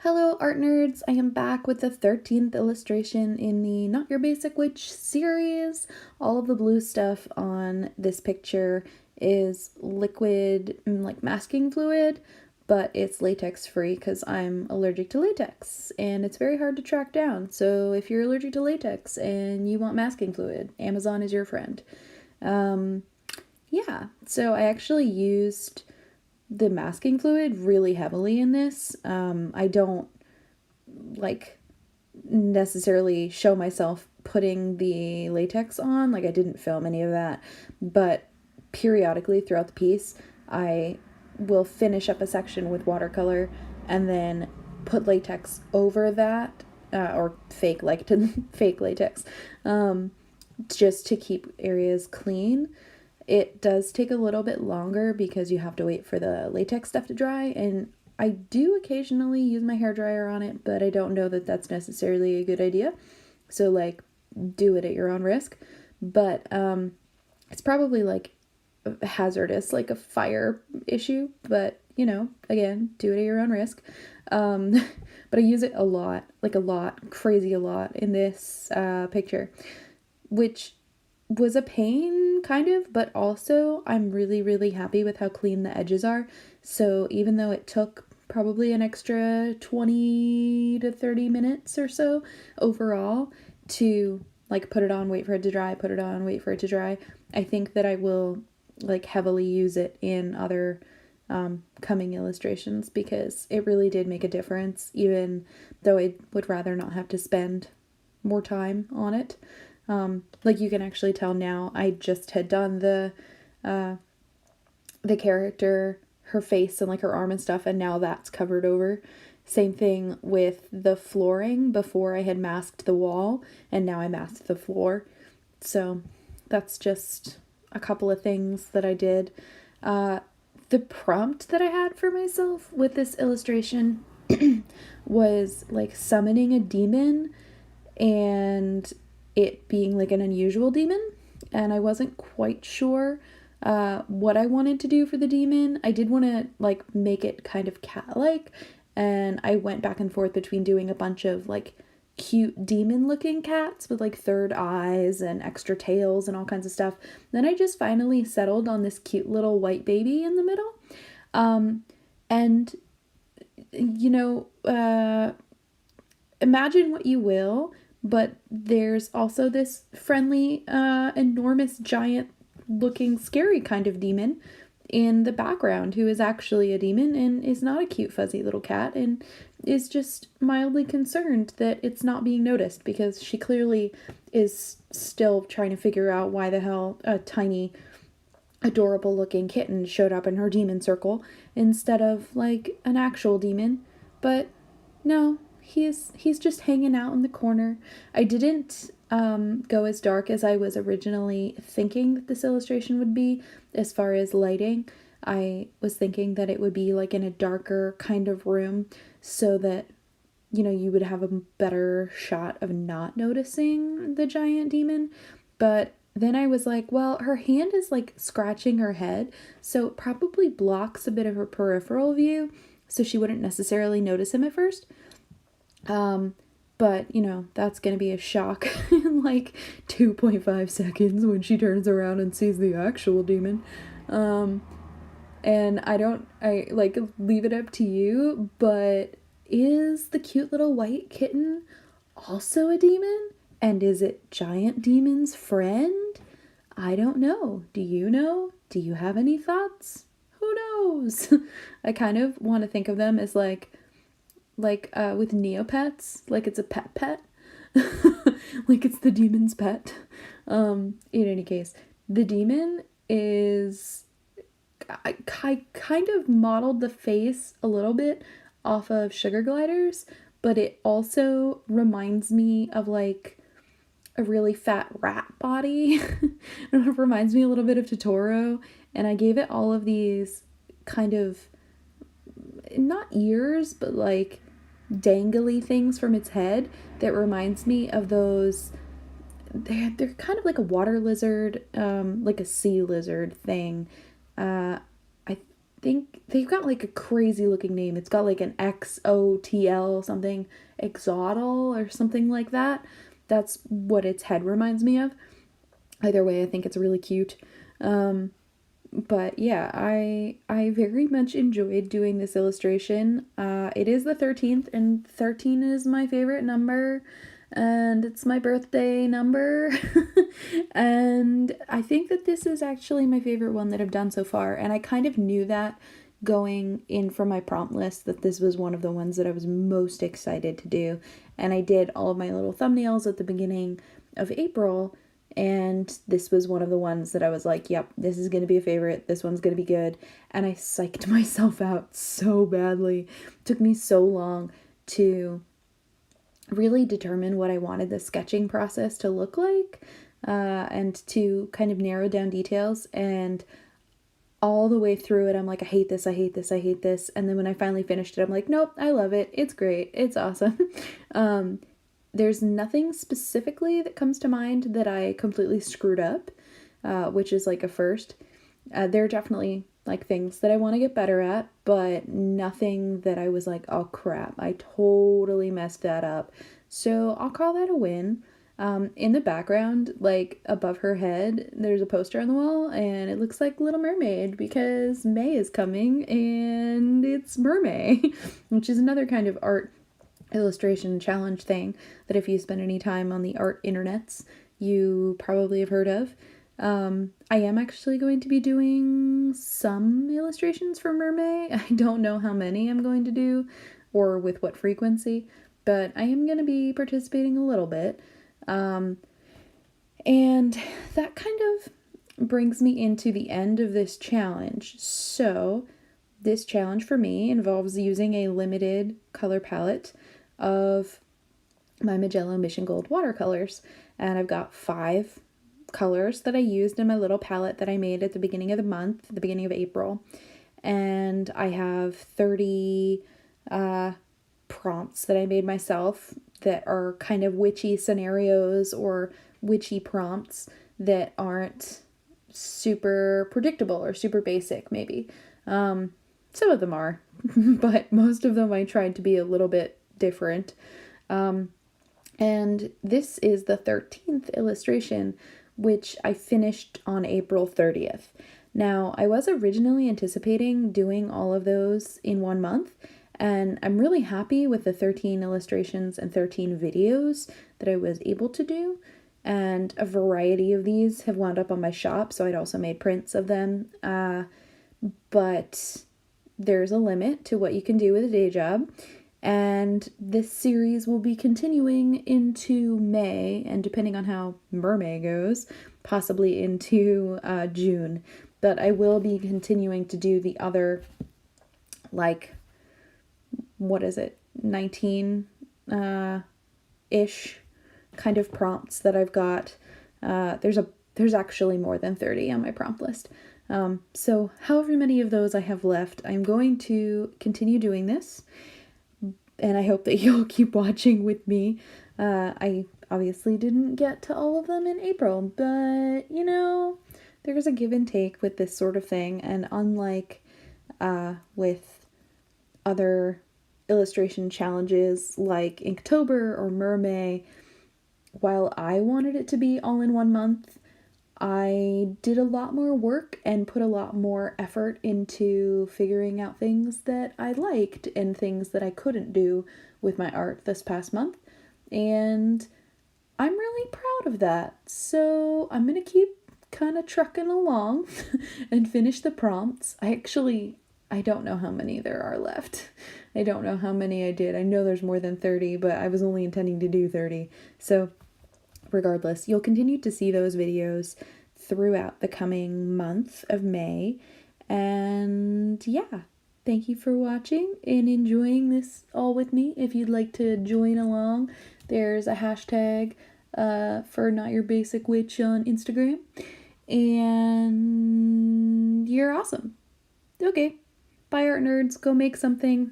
Hello, art nerds! I am back with the 13th illustration in the Not Your Basic Witch series. All of the blue stuff on this picture is liquid, like masking fluid, but it's latex free because I'm allergic to latex and it's very hard to track down. So if you're allergic to latex and you want masking fluid, Amazon is your friend. Yeah, so I actually used the masking fluid really heavily in this. I don't like necessarily show myself putting the latex on, like I didn't film any of that, but periodically throughout the piece I will finish up a section with watercolor and then put latex over that, or fake latex, just to keep areas clean. It does take a little bit longer because you have to wait for the latex stuff to dry, and I do occasionally use my hairdryer on it, but I don't know that that's necessarily a good idea. So, like, do it at your own risk. But it's probably like hazardous, like a fire issue. But, again, do it at your own risk. But I use it a lot, crazy a lot in this picture, which was a pain, kind of, but also I'm really, really happy with how clean the edges are. So even though it took probably an extra 20 to 30 minutes or so overall to like put it on, wait for it to dry, put it on, wait for it to dry, I think that I will like heavily use it in other coming illustrations because it really did make a difference, even though I would rather not have to spend more time on it. Like you can actually tell now, I just had done the character, her face and like her arm and stuff, and now that's covered over. Same thing with the flooring. Before I had masked the wall, and now I masked the floor. So that's just a couple of things that I did. The prompt that I had for myself with this illustration was like summoning a demon and it being like an unusual demon, and I wasn't quite sure what I wanted to do for the demon. I did want to like make it kind of cat-like, and I went back and forth between doing a bunch of like cute demon looking cats with like third eyes and extra tails and all kinds of stuff. Then I just finally settled on this cute little white baby in the middle. And imagine what you will, but there's also this friendly, enormous, giant looking, scary kind of demon in the background who is actually a demon and is not a cute, fuzzy little cat and is just mildly concerned that it's not being noticed because she clearly is still trying to figure out why the hell a tiny, adorable looking kitten showed up in her demon circle instead of like an actual demon. But no, he's just hanging out in the corner. I didn't go as dark as I was originally thinking that this illustration would be as far as lighting. I was thinking that it would be like in a darker kind of room so that you would have a better shot of not noticing the giant demon. But then I was like, well, her hand is like scratching her head, so it probably blocks a bit of her peripheral view, so she wouldn't necessarily notice him at first. But that's gonna be a shock in like 2.5 seconds when she turns around and sees the actual demon. And I like leave it up to you, but is the cute little white kitten also a demon? And is it Giant Demon's friend? I don't know. Do you know? Do you have any thoughts? Who knows? I kind of want to think of them as like with Neopets, like it's a pet. Like it's the demon's pet. In any case, the demon is, I kind of modeled the face a little bit off of Sugar Gliders, but it also reminds me of like a really fat rat body. It reminds me a little bit of Totoro, and I gave it all of these kind of, not ears, but like dangly things from its head that reminds me of those. They're kind of like a water lizard, like a sea lizard thing. I think they've got like a crazy looking name. It's got like an XOTL something, Exotl or something like that. That's what its head reminds me of. Either way, I think it's really cute. But yeah, I very much enjoyed doing this illustration. It is the 13th, and 13 is my favorite number, and it's my birthday number. And I think that this is actually my favorite one that I've done so far, and I kind of knew that going in for my prompt list, that this was one of the ones that I was most excited to do. And I did all of my little thumbnails at the beginning of April, and this was one of the ones that I was like, yep, this is going to be a favorite. This one's going to be good. And I psyched myself out so badly. It took me so long to really determine what I wanted the sketching process to look like, and to kind of narrow down details. And all the way through it, I'm like, I hate this, I hate this, I hate this. And then when I finally finished it, I'm like, nope, I love it. It's great. It's awesome. There's nothing specifically that comes to mind that I completely screwed up, which is like a first. There are definitely like things that I want to get better at, but nothing that I was like, oh crap, I totally messed that up. So I'll call that a win. In the background, like above her head, there's a poster on the wall, and it looks like Little Mermaid because May is coming and it's Mermaid, which is another kind of art illustration challenge thing that if you spend any time on the art internets, you probably have heard of. I am actually going to be doing some illustrations for Mermaid. I don't know how many I'm going to do or with what frequency, but I am going to be participating a little bit. And that kind of brings me into the end of this challenge. So this challenge for me involves using a limited color palette of my Magellan Mission Gold watercolors. And I've got 5 colors that I used in my little palette that I made at the beginning of the month, the beginning of April. And I have 30 prompts that I made myself that are kind of witchy scenarios or witchy prompts that aren't super predictable or super basic, maybe. Some of them are, but most of them I tried to be a little bit different. And this is the 13th illustration, which I finished on April 30th. Now, I was originally anticipating doing all of those in 1 month, and I'm really happy with the 13 illustrations and 13 videos that I was able to do. And a variety of these have wound up on my shop, so I'd also made prints of them. But there's a limit to what you can do with a day job. And this series will be continuing into May, and depending on how Mermaid goes, possibly into June. But I will be continuing to do the other, like, 19 ish kind of prompts that I've got. There's actually more than 30 on my prompt list. So however many of those I have left, I'm going to continue doing this, and I hope that you'll keep watching with me. I obviously didn't get to all of them in April, but there's a give and take with this sort of thing, and unlike with other illustration challenges like Inktober or Mermaid, while I wanted it to be all in 1 month, I did a lot more work and put a lot more effort into figuring out things that I liked and things that I couldn't do with my art this past month. And I'm really proud of that. So I'm going to keep kind of trucking along and finish the prompts. I don't know how many there are left. I don't know how many I did. I know there's more than 30, but I was only intending to do 30. So regardless, you'll continue to see those videos throughout the coming month of May. And yeah, thank you for watching and enjoying this all with me. If you'd like to join along, there's a hashtag for Not Your Basic Witch on Instagram. And you're awesome. Okay, bye art nerds, go make something.